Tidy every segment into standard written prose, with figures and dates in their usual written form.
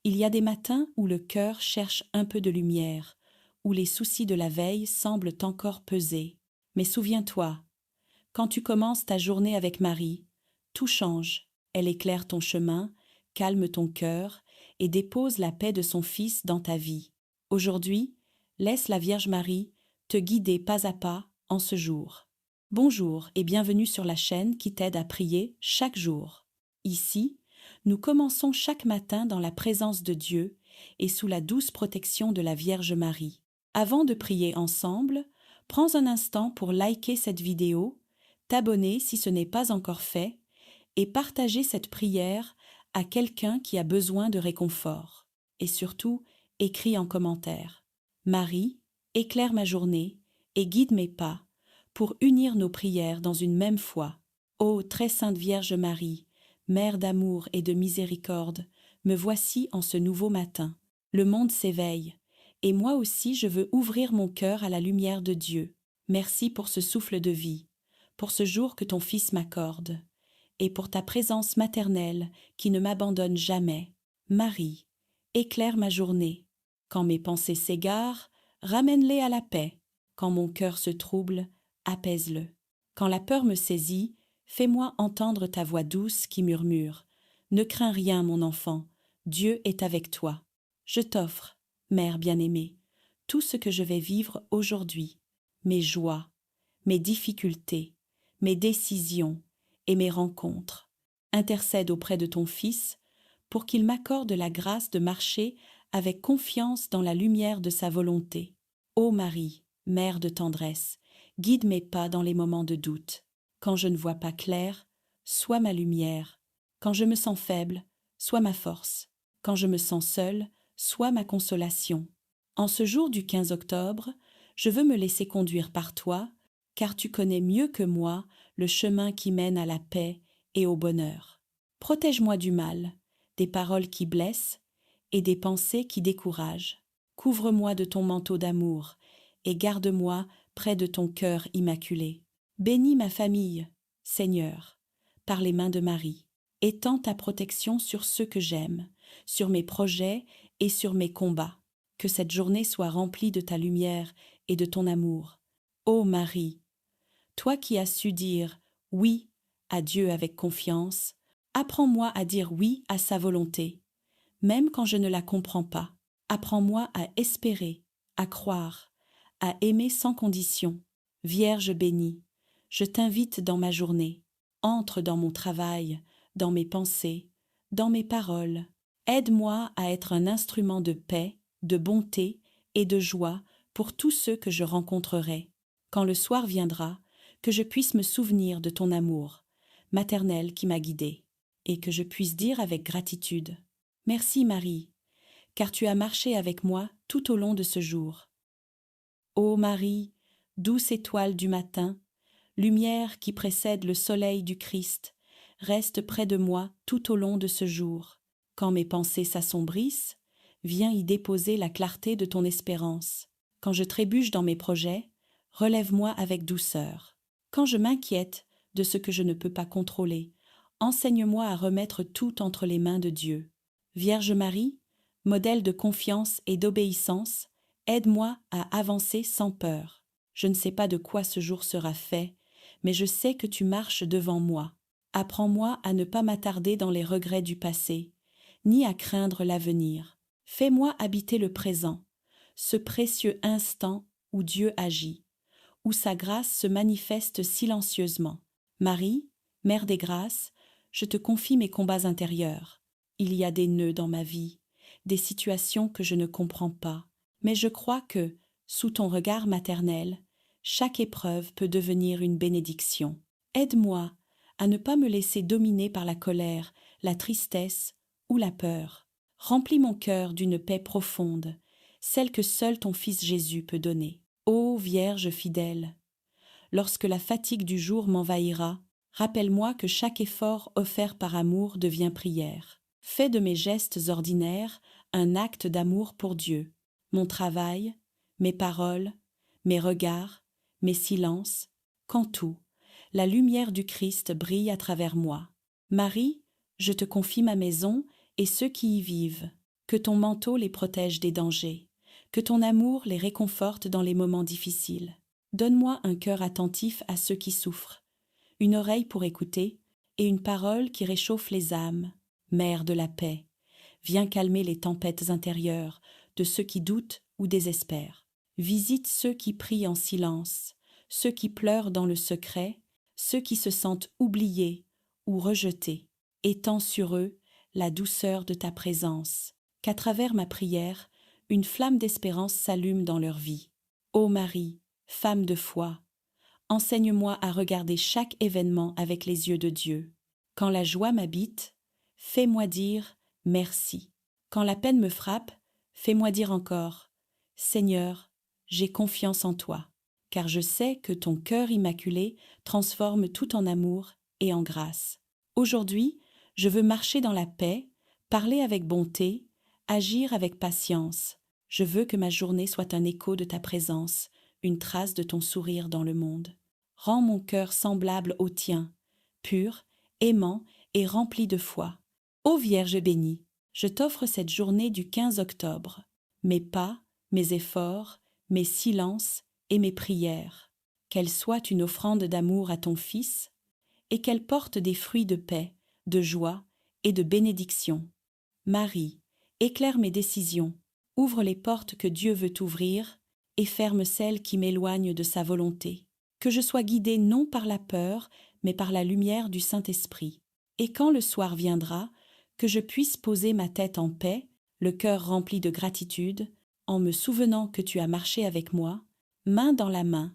Il y a des matins où le cœur cherche un peu de lumière, où les soucis de la veille semblent encore peser. Mais souviens-toi, quand tu commences ta journée avec Marie, tout change. Elle éclaire ton chemin, calme ton cœur et dépose la paix de son Fils dans ta vie. Aujourd'hui, laisse la Vierge Marie te guider pas à pas en ce jour. Bonjour et bienvenue sur la chaîne qui t'aide à prier chaque jour. Ici, nous commençons chaque matin dans la présence de Dieu et sous la douce protection de la Vierge Marie. Avant de prier ensemble, prends un instant pour liker cette vidéo, t'abonner si ce n'est pas encore fait et partager cette prière à quelqu'un qui a besoin de réconfort. Et surtout, écris en commentaire. Marie, éclaire ma journée et guide mes pas pour unir nos prières dans une même foi. Ô très sainte Vierge Marie, Mère d'amour et de miséricorde, me voici en ce nouveau matin. Le monde s'éveille, et moi aussi je veux ouvrir mon cœur à la lumière de Dieu. Merci pour ce souffle de vie, pour ce jour que ton Fils m'accorde, et pour ta présence maternelle qui ne m'abandonne jamais. Marie, éclaire ma journée. Quand mes pensées s'égarent, ramène-les à la paix. Quand mon cœur se trouble, apaise-le. Quand la peur me saisit, fais-moi entendre ta voix douce qui murmure. Ne crains rien, mon enfant, Dieu est avec toi. Je t'offre, Mère bien-aimée, tout ce que je vais vivre aujourd'hui, mes joies, mes difficultés, mes décisions et mes rencontres. Intercède auprès de ton Fils pour qu'il m'accorde la grâce de marcher avec confiance dans la lumière de sa volonté. Ô Marie, Mère de tendresse, guide mes pas dans les moments de doute. Quand je ne vois pas clair, sois ma lumière. Quand je me sens faible, sois ma force. Quand je me sens seule, sois ma consolation. En ce jour du 15 octobre, je veux me laisser conduire par toi, car tu connais mieux que moi le chemin qui mène à la paix et au bonheur. Protège-moi du mal, des paroles qui blessent et des pensées qui découragent. Couvre-moi de ton manteau d'amour et garde-moi près de ton cœur immaculé. Bénis ma famille, Seigneur, par les mains de Marie. Étends ta protection sur ceux que j'aime, sur mes projets et sur mes combats. Que cette journée soit remplie de ta lumière et de ton amour. Ô Marie, toi qui as su dire oui à Dieu avec confiance, apprends-moi à dire oui à sa volonté, même quand je ne la comprends pas. Apprends-moi à espérer, à croire, à aimer sans condition. Vierge bénie, je t'invite dans ma journée. Entre dans mon travail, dans mes pensées, dans mes paroles. Aide-moi à être un instrument de paix, de bonté et de joie pour tous ceux que je rencontrerai. Quand le soir viendra, que je puisse me souvenir de ton amour, maternel qui m'a guidée, et que je puisse dire avec gratitude: Merci Marie, car tu as marché avec moi tout au long de ce jour. Ô Marie, douce étoile du matin, lumière qui précède le soleil du Christ, reste près de moi tout au long de ce jour. Quand mes pensées s'assombrissent, viens y déposer la clarté de ton espérance. Quand je trébuche dans mes projets, relève-moi avec douceur. Quand je m'inquiète de ce que je ne peux pas contrôler, enseigne-moi à remettre tout entre les mains de Dieu. Vierge Marie, modèle de confiance et d'obéissance, aide-moi à avancer sans peur. Je ne sais pas de quoi ce jour sera fait, mais je sais que tu marches devant moi. Apprends-moi à ne pas m'attarder dans les regrets du passé, ni à craindre l'avenir. Fais-moi habiter le présent, ce précieux instant où Dieu agit, où sa grâce se manifeste silencieusement. Marie, Mère des grâces, je te confie mes combats intérieurs. Il y a des nœuds dans ma vie, des situations que je ne comprends pas, mais je crois que, sous ton regard maternel, chaque épreuve peut devenir une bénédiction. Aide-moi à ne pas me laisser dominer par la colère, la tristesse ou la peur. Remplis mon cœur d'une paix profonde, celle que seul ton Fils Jésus peut donner. Ô Vierge fidèle, lorsque la fatigue du jour m'envahira, rappelle-moi que chaque effort offert par amour devient prière. Fais de mes gestes ordinaires un acte d'amour pour Dieu. Mon travail, mes paroles, mes regards, mes silences, qu'en tout, la lumière du Christ brille à travers moi. Marie, je te confie ma maison et ceux qui y vivent. que ton manteau les protège des dangers, que ton amour les réconforte dans les moments difficiles. Donne-moi un cœur attentif à ceux qui souffrent, une oreille pour écouter et une parole qui réchauffe les âmes. Mère de la paix, viens calmer les tempêtes intérieures de ceux qui doutent ou désespèrent. Visite ceux qui prient en silence, ceux qui pleurent dans le secret, ceux qui se sentent oubliés ou rejetés. Étends sur eux la douceur de ta présence, qu'à travers ma prière, une flamme d'espérance s'allume dans leur vie. Ô Marie, femme de foi, enseigne-moi à regarder chaque événement avec les yeux de Dieu. Quand la joie m'habite, fais-moi dire merci. Quand la peine me frappe, fais-moi dire encore Seigneur, j'ai confiance en toi, car je sais que ton cœur immaculé transforme tout en amour et en grâce. Aujourd'hui, je veux marcher dans la paix, parler avec bonté, agir avec patience. Je veux que ma journée soit un écho de ta présence, une trace de ton sourire dans le monde. Rends mon cœur semblable au tien, pur, aimant et rempli de foi. Ô Vierge bénie, je t'offre cette journée du 15 octobre, mes pas, mes efforts, mes silences et mes prières. Qu'elle soit une offrande d'amour à ton Fils et qu'elle porte des fruits de paix, de joie et de bénédiction. Marie, éclaire mes décisions, ouvre les portes que Dieu veut ouvrir et ferme celles qui m'éloignent de sa volonté. Que je sois guidée non par la peur, mais par la lumière du Saint-Esprit. Et quand le soir viendra, que je puisse poser ma tête en paix, le cœur rempli de gratitude, en me souvenant que tu as marché avec moi, main dans la main,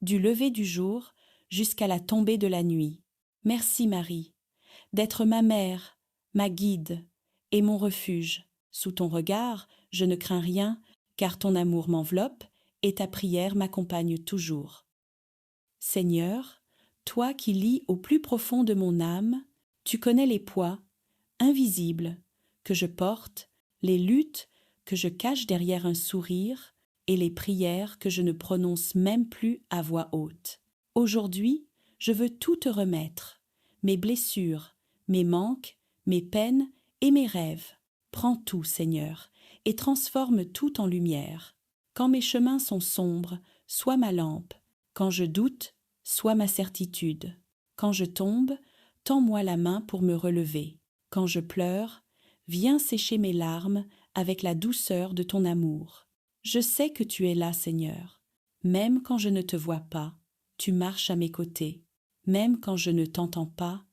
du lever du jour jusqu'à la tombée de la nuit. Merci Marie, d'être ma mère, ma guide et mon refuge. Sous ton regard, je ne crains rien, car ton amour m'enveloppe et ta prière m'accompagne toujours. Seigneur, toi qui lis au plus profond de mon âme, tu connais les poids, invisibles, que je porte, les luttes que je cache derrière un sourire et les prières que je ne prononce même plus à voix haute. Aujourd'hui, je veux tout te remettre, mes blessures, mes manques, mes peines et mes rêves. Prends tout, Seigneur, et transforme tout en lumière. Quand mes chemins sont sombres, sois ma lampe. Quand je doute, sois ma certitude. Quand je tombe, tends-moi la main pour me relever. Quand je pleure, viens sécher mes larmes avec la douceur de ton amour. Je sais que tu es là, Seigneur. Même quand je ne te vois pas, tu marches à mes côtés. Même quand je ne t'entends pas,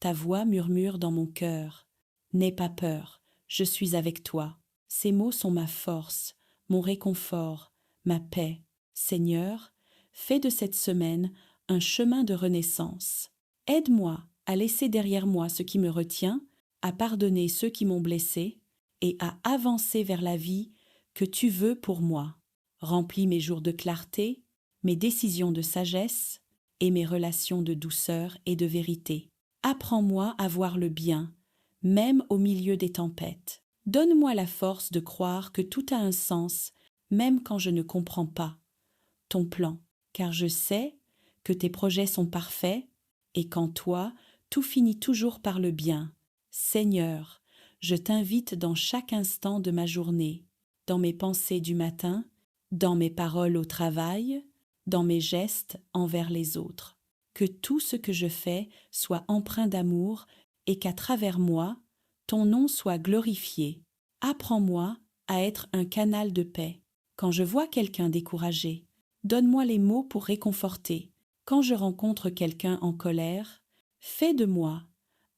ta voix murmure dans mon cœur. N'aie pas peur, je suis avec toi. Ces mots sont ma force, mon réconfort, ma paix. Seigneur, fais de cette semaine un chemin de renaissance. Aide-moi à laisser derrière moi ce qui me retient, à pardonner ceux qui m'ont blessé et à avancer vers la vie que tu veux pour moi. Remplis mes jours de clarté, mes décisions de sagesse et mes relations de douceur et de vérité. Apprends-moi à voir le bien, même au milieu des tempêtes. Donne-moi la force de croire que tout a un sens, même quand je ne comprends pas ton plan, car je sais que tes projets sont parfaits et qu'en toi, tout finit toujours par le bien. Seigneur, je t'invite dans chaque instant de ma journée, dans mes pensées du matin, dans mes paroles au travail, dans mes gestes envers les autres. Que tout ce que je fais soit empreint d'amour et qu'à travers moi, ton nom soit glorifié. Apprends-moi à être un canal de paix. Quand je vois quelqu'un découragé, donne-moi les mots pour réconforter. Quand je rencontre quelqu'un en colère, fais de moi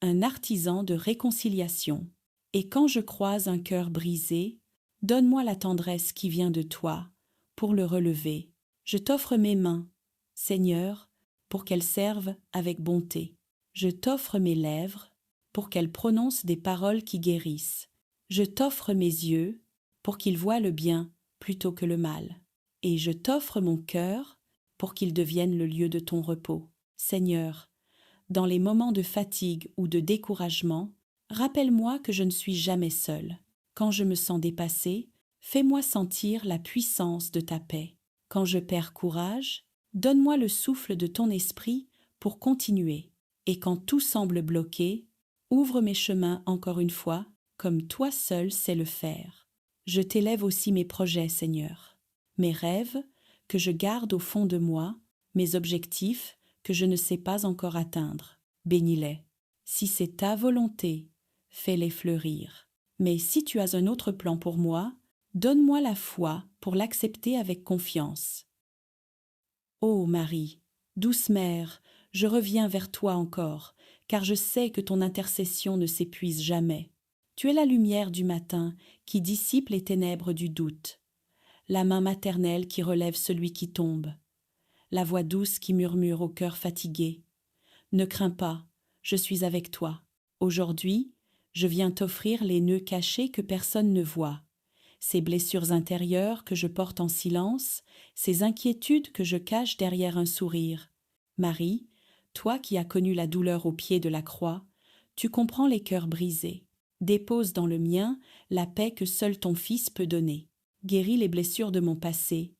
un artisan de réconciliation. Et quand je croise un cœur brisé, donne-moi la tendresse qui vient de toi pour le relever. Je t'offre mes mains, Seigneur, pour qu'elles servent avec bonté. Je t'offre mes lèvres pour qu'elles prononcent des paroles qui guérissent. Je t'offre mes yeux pour qu'ils voient le bien plutôt que le mal. Et je t'offre mon cœur pour qu'il devienne le lieu de ton repos. Seigneur, dans les moments de fatigue ou de découragement, rappelle-moi que je ne suis jamais seule. Quand je me sens dépassée, fais-moi sentir la puissance de ta paix. Quand je perds courage, donne-moi le souffle de ton esprit pour continuer. Et quand tout semble bloqué, ouvre mes chemins encore une fois, comme toi seul sais le faire. Je t'élève aussi mes projets, Seigneur, mes rêves que je garde au fond de moi, mes objectifs que je ne sais pas encore atteindre. Bénis-les. Si c'est ta volonté, fais-les fleurir. Mais si tu as un autre plan pour moi, donne-moi la foi pour l'accepter avec confiance. Ô Marie, douce mère, je reviens vers toi encore, car je sais que ton intercession ne s'épuise jamais. Tu es la lumière du matin qui dissipe les ténèbres du doute, la main maternelle qui relève celui qui tombe, la voix douce qui murmure au cœur fatigué. Ne crains pas, je suis avec toi. Aujourd'hui, je viens t'offrir les nœuds cachés que personne ne voit, ces blessures intérieures que je porte en silence, ces inquiétudes que je cache derrière un sourire. Marie, toi qui as connu la douleur au pied de la croix, tu comprends les cœurs brisés. Dépose dans le mien la paix que seul ton Fils peut donner. Guéris les blessures de mon passé,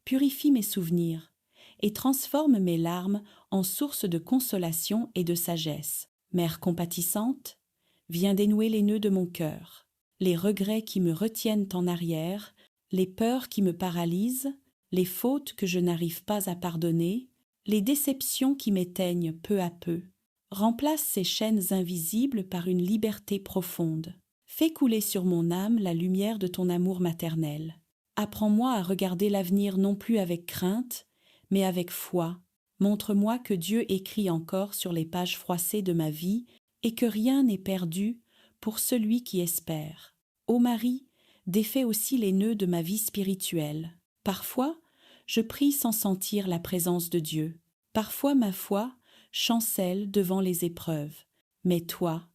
purifie mes souvenirs et transforme mes larmes en source de consolation et de sagesse. Mère compatissante, viens dénouer les nœuds de mon cœur, les regrets qui me retiennent en arrière, les peurs qui me paralysent, les fautes que je n'arrive pas à pardonner, les déceptions qui m'éteignent peu à peu. Remplace ces chaînes invisibles par une liberté profonde. Fais couler sur mon âme la lumière de ton amour maternel. Apprends-moi à regarder l'avenir non plus avec crainte, mais avec foi. Montre-moi que Dieu écrit encore sur les pages froissées de ma vie et que rien n'est perdu pour celui qui espère. Ô Marie, défais aussi les nœuds de ma vie spirituelle. Parfois, je prie sans sentir la présence de Dieu. Parfois, ma foi chancelle devant les épreuves. Mais toi,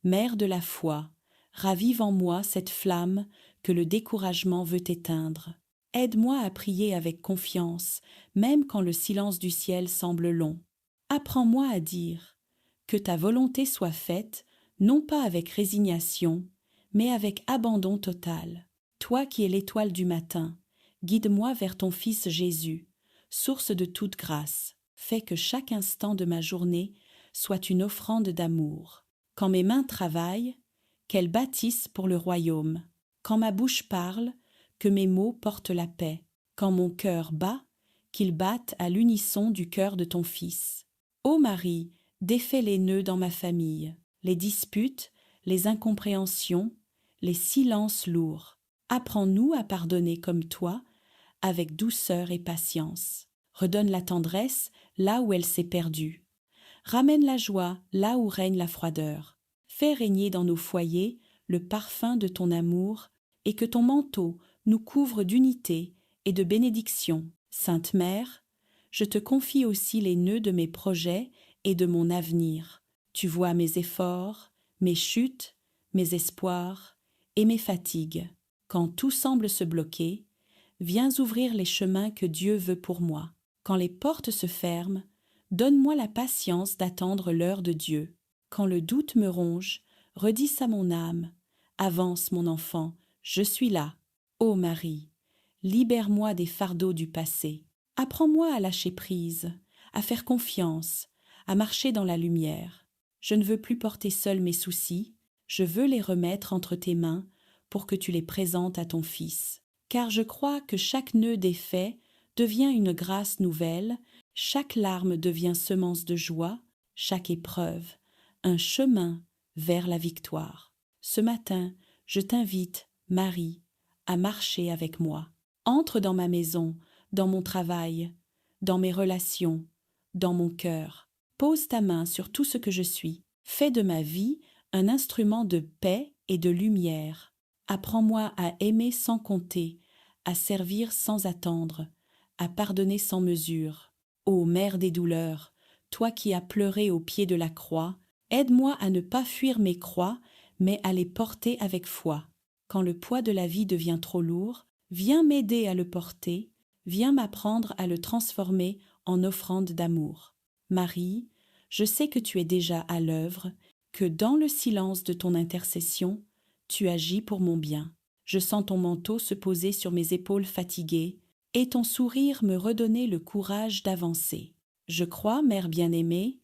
Mère de la foi, ravive en moi cette flamme que le découragement veut éteindre. Aide-moi à prier avec confiance, même quand le silence du ciel semble long. Apprends-moi à dire « Que ta volonté soit faite, non pas avec résignation, mais avec abandon total. Toi qui es l'étoile du matin, guide-moi vers ton Fils Jésus, source de toute grâce. Fais que chaque instant de ma journée soit une offrande d'amour. Quand mes mains travaillent, qu'elles bâtissent pour le royaume. Quand ma bouche parle, que mes mots portent la paix. Quand mon cœur bat, qu'il batte à l'unisson du cœur de ton Fils. Ô Marie, défais les nœuds dans ma famille, les disputes, les incompréhensions, les silences lourds. Apprends-nous à pardonner comme toi, avec douceur et patience. Redonne la tendresse là où elle s'est perdue. Ramène la joie là où règne la froideur. Fais régner dans nos foyers le parfum de ton amour et que ton manteau nous couvre d'unité et de bénédiction. Sainte Mère, je te confie aussi les nœuds de mes projets et de mon avenir. Tu vois mes efforts, mes chutes, mes espoirs et mes fatigues. Quand tout semble se bloquer, viens ouvrir les chemins que Dieu veut pour moi. Quand les portes se ferment, donne-moi la patience d'attendre l'heure de Dieu. Quand le doute me ronge, redis à mon âme « Avance, mon enfant, je suis là. » Ô Marie, libère-moi des fardeaux du passé. Apprends-moi à lâcher prise, à faire confiance, à marcher dans la lumière. Je ne veux plus porter seul mes soucis, je veux les remettre entre tes mains pour que tu les présentes à ton Fils. Car je crois que chaque nœud défait devient une grâce nouvelle, chaque larme devient semence de joie, chaque épreuve, un chemin vers la victoire. Ce matin, je t'invite, Marie, à marcher avec moi. Entre dans ma maison, dans mon travail, dans mes relations, dans mon cœur. Pose ta main sur tout ce que je suis. Fais de ma vie un instrument de paix et de lumière. Apprends-moi à aimer sans compter, à servir sans attendre, à pardonner sans mesure. Ô Mère des douleurs, toi qui as pleuré au pied de la croix, aide-moi à ne pas fuir mes croix, mais à les porter avec foi. Quand le poids de la vie devient trop lourd, viens m'aider à le porter, viens m'apprendre à le transformer en offrande d'amour. Marie, je sais que tu es déjà à l'œuvre, que dans le silence de ton intercession, tu agis pour mon bien. Je sens ton manteau se poser sur mes épaules fatiguées et ton sourire me redonner le courage d'avancer. Je crois, Mère bien-aimée,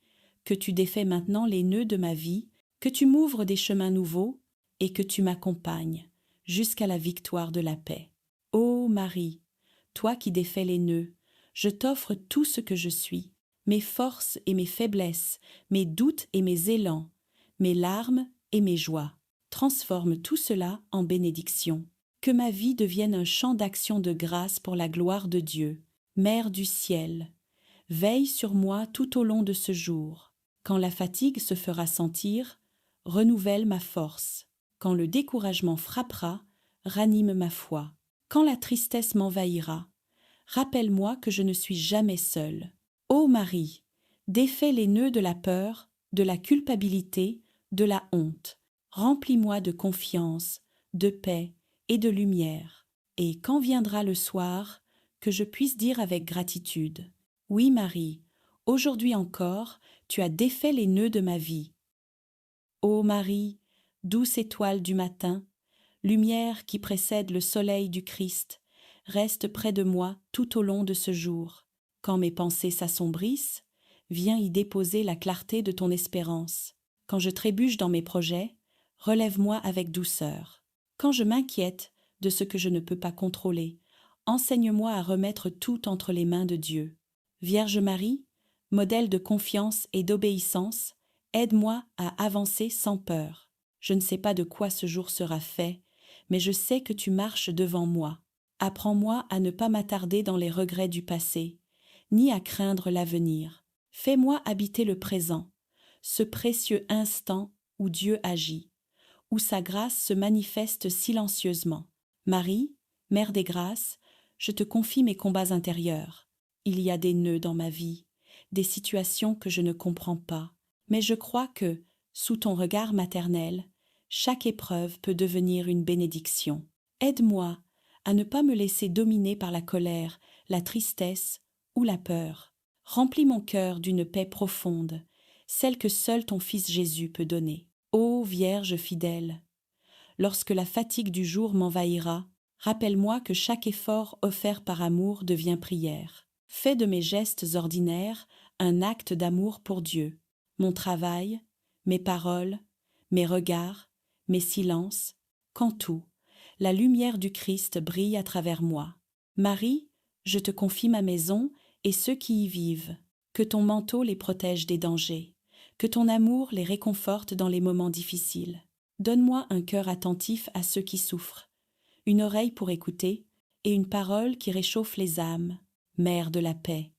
que tu défais maintenant les nœuds de ma vie, que tu m'ouvres des chemins nouveaux et que tu m'accompagnes jusqu'à la victoire de la paix. Ô Marie, toi qui défais les nœuds, je t'offre tout ce que je suis, mes forces et mes faiblesses, mes doutes et mes élans, mes larmes et mes joies. Transforme tout cela en bénédiction. Que ma vie devienne un champ d'action de grâce pour la gloire de Dieu. Mère du ciel, veille sur moi tout au long de ce jour. Quand la fatigue se fera sentir, renouvelle ma force. Quand le découragement frappera, ranime ma foi. Quand la tristesse m'envahira, rappelle-moi que je ne suis jamais seule. Ô Marie, défais les nœuds de la peur, de la culpabilité, de la honte. Remplis-moi de confiance, de paix et de lumière. Et quand viendra le soir, que je puisse dire avec gratitude: oui Marie, aujourd'hui encore, tu as défait les nœuds de ma vie. Ô Marie, douce étoile du matin, lumière qui précède le soleil du Christ, reste près de moi tout au long de ce jour. Quand mes pensées s'assombrissent, viens y déposer la clarté de ton espérance. Quand je trébuche dans mes projets, relève-moi avec douceur. Quand je m'inquiète de ce que je ne peux pas contrôler, enseigne-moi à remettre tout entre les mains de Dieu. Vierge Marie, modèle de confiance et d'obéissance, aide-moi à avancer sans peur. Je ne sais pas de quoi ce jour sera fait, mais je sais que tu marches devant moi. Apprends-moi à ne pas m'attarder dans les regrets du passé, ni à craindre l'avenir. Fais-moi habiter le présent, ce précieux instant où Dieu agit, où sa grâce se manifeste silencieusement. Marie, Mère des grâces, je te confie mes combats intérieurs. Il y a des nœuds dans ma vie, des situations que je ne comprends pas, mais je crois que, sous ton regard maternel, chaque épreuve peut devenir une bénédiction. Aide-moi à ne pas me laisser dominer par la colère, la tristesse ou la peur. Remplis mon cœur d'une paix profonde, celle que seul ton Fils Jésus peut donner. Ô Vierge fidèle, lorsque la fatigue du jour m'envahira, rappelle-moi que chaque effort offert par amour devient prière. Fais de mes gestes ordinaires un acte d'amour pour Dieu. Mon travail, mes paroles, mes regards, mes silences, qu'en tout, la lumière du Christ brille à travers moi. Marie, je te confie ma maison et ceux qui y vivent. Que ton manteau les protège des dangers, que ton amour les réconforte dans les moments difficiles. Donne-moi un cœur attentif à ceux qui souffrent, une oreille pour écouter et une parole qui réchauffe les âmes. Mère de la paix,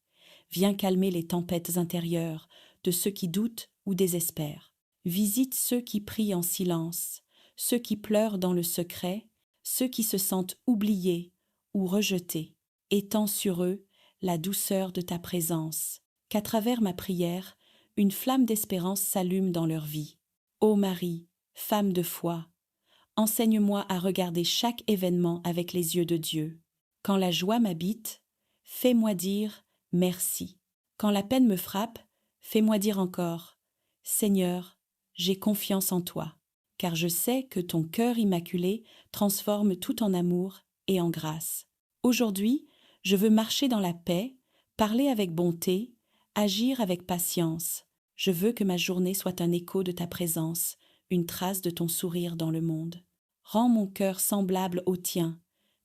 viens calmer les tempêtes intérieures de ceux qui doutent ou désespèrent. Visite ceux qui prient en silence, ceux qui pleurent dans le secret, ceux qui se sentent oubliés ou rejetés. Étends sur eux la douceur de ta présence, qu'à travers ma prière, une flamme d'espérance s'allume dans leur vie. Ô Marie, femme de foi, enseigne-moi à regarder chaque événement avec les yeux de Dieu. Quand la joie m'habite, fais-moi dire merci. Quand la peine me frappe, fais-moi dire encore: Seigneur, j'ai confiance en toi, car je sais que ton cœur immaculé transforme tout en amour et en grâce. Aujourd'hui, je veux marcher dans la paix, parler avec bonté, agir avec patience. Je veux que ma journée soit un écho de ta présence, une trace de ton sourire dans le monde. Rends mon cœur semblable au tien,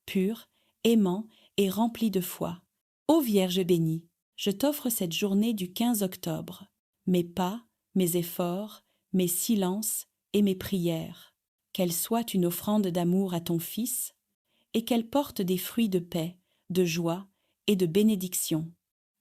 pur, aimant et rempli de foi. Ô Vierge bénie, je t'offre cette journée du 15 octobre, mes pas, mes efforts, mes silences et mes prières. Qu'elle soit une offrande d'amour à ton Fils et qu'elle porte des fruits de paix, de joie et de bénédiction.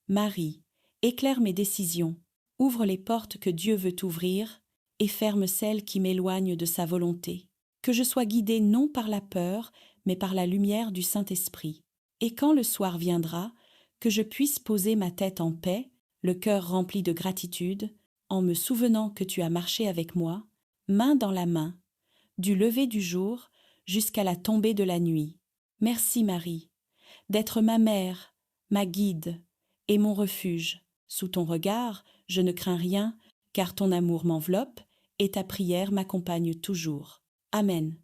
Marie, éclaire mes décisions, ouvre les portes que Dieu veut ouvrir et ferme celles qui m'éloignent de sa volonté. Que je sois guidée non par la peur, mais par la lumière du Saint-Esprit. Et quand le soir viendra, que je puisse poser ma tête en paix, le cœur rempli de gratitude, en me souvenant que tu as marché avec moi, main dans la main, du lever du jour jusqu'à la tombée de la nuit. Merci Marie, d'être ma mère, ma guide et mon refuge. Sous ton regard, je ne crains rien, car ton amour m'enveloppe et ta prière m'accompagne toujours. Amen.